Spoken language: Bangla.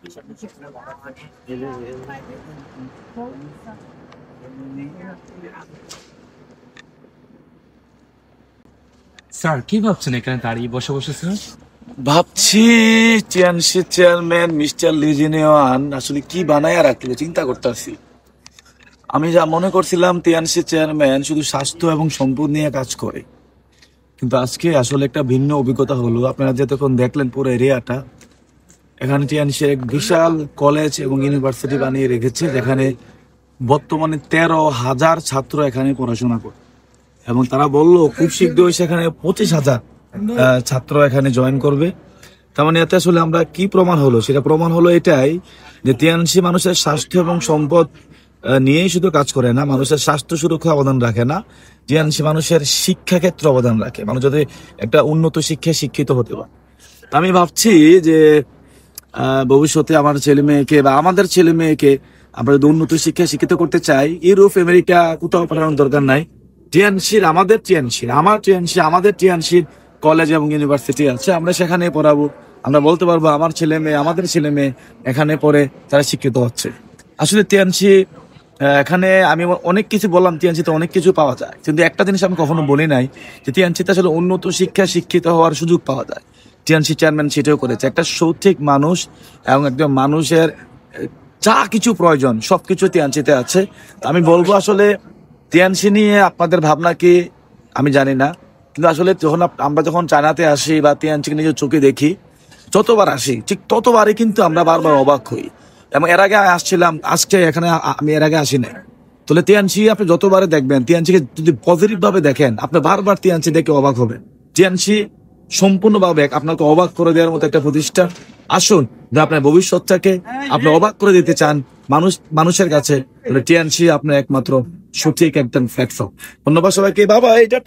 স্যার কি ভাবছেন এখানে দাঁড়িয়ে বসে বসে স্যার? ভাবছি টিএনসি চেয়ারম্যান মিস্টার লিজিনিয়ান আসলে কি বানায় রাখলো চিন্তা করতেছি। আমি যা মনে করছিলাম টিএনসি চেয়ারম্যান শুধু স্বাস্থ্য এবং সম্পদ নিয়ে কাজ করে, কিন্তু আজকে আসলে একটা ভিন্ন অভিজ্ঞতা হলো। আপনারা যতক্ষণ দেখলেন পুরো এরিয়াটা, এখানে টিএনসির এক বিশাল কলেজ এবং ইউনিভার্সিটি বানিয়ে রেখেছে, যেখানে বর্তমানে 13,000 ছাত্র এখানে পড়াশোনা করে, এবং তারা বললো খুব শীঘ্রই সেখানে 25,000 ছাত্র এখানে জয়েন করবে। তার মানে এতে আসলে আমরা কি প্রমাণ হলো, সেটা প্রমাণ হলো এটাই যে টিএনসি মানুষের স্বাস্থ্য এবং সম্পদ নিয়েই শুধু কাজ করে না, মানুষের স্বাস্থ্য সুরক্ষা অবদান রাখে না, টিএনসি মানুষের শিক্ষা ক্ষেত্রে অবদান রাখে, মানুষ যাতে একটা উন্নত শিক্ষায় শিক্ষিত হতে পারে। আমি ভাবছি যে ভবিষ্যতে আমার ছেলে মেয়েকে বা আমাদের ছেলে মেয়েকে আমরা যদি উন্নত শিক্ষায় শিক্ষিত করতে চাই, ইউরোপ আমেরিকা কোথাও পাঠানোর দরকার নাই। টিএনসির আমাদের টিএনসি আমার টিএনসি আমাদের টিএনসির কলেজ এবং ইউনিভার্সিটি আছে, আমরা সেখানে পড়াবো। আমরা বলতে পারবো আমার ছেলে মেয়ে আমাদের ছেলে মেয়ে এখানে পড়ে তারা শিক্ষিত হচ্ছে। আসলে টিএনসি এখানে আমি অনেক কিছু বললাম, টিএনসিতে অনেক কিছু পাওয়া যায়, কিন্তু একটা জিনিস আমি কখনো বলি নাই যে টিএনসিতে আসলে উন্নত শিক্ষা শিক্ষিত হওয়ার সুযোগ পাওয়া যায়। টিএনসি চেয়ারম্যান সেটাও করেছে, একটা সঠিক মানুষ এবং একজন মানুষের যা কিছু প্রয়োজন সবকিছু টিএনসিতে আছে। আমি বলবো আসলে টিএনসি নিয়ে আপনাদের ভাবনা কি আমি জানি না, কিন্তু আসলে যখন আমরা যখন চায়নাতে আসি বা টিএনসিকে নিজের চোখে দেখি, যতবার আসি ঠিক ততবারই কিন্তু আমরা বারবার অবাক হই। এবং এর আগে আসছিলাম, আজকে এখানে আমি এর আগে আসি নাই। তাহলে টিএনসি আপনি যতবারে দেখবেন, টিএনসিকে যদি পজিটিভ ভাবে দেখেন, আপনি বারবার টিএনসি দেখে অবাক হবেন। টিএনসি সম্পূর্ণভাবে আপনাকে অবাক করে দেওয়ার মতো একটা প্রতিষ্ঠান। আসুন, যে আপনার ভবিষ্যৎটাকে আপনি অবাক করে দিতে চান মানুষের কাছে, তাহলে টিএনসি আপনার একমাত্র সঠিক একদম প্ল্যাটফর্ম। ধন্যবাদ সবাইকে, বাবা। এটা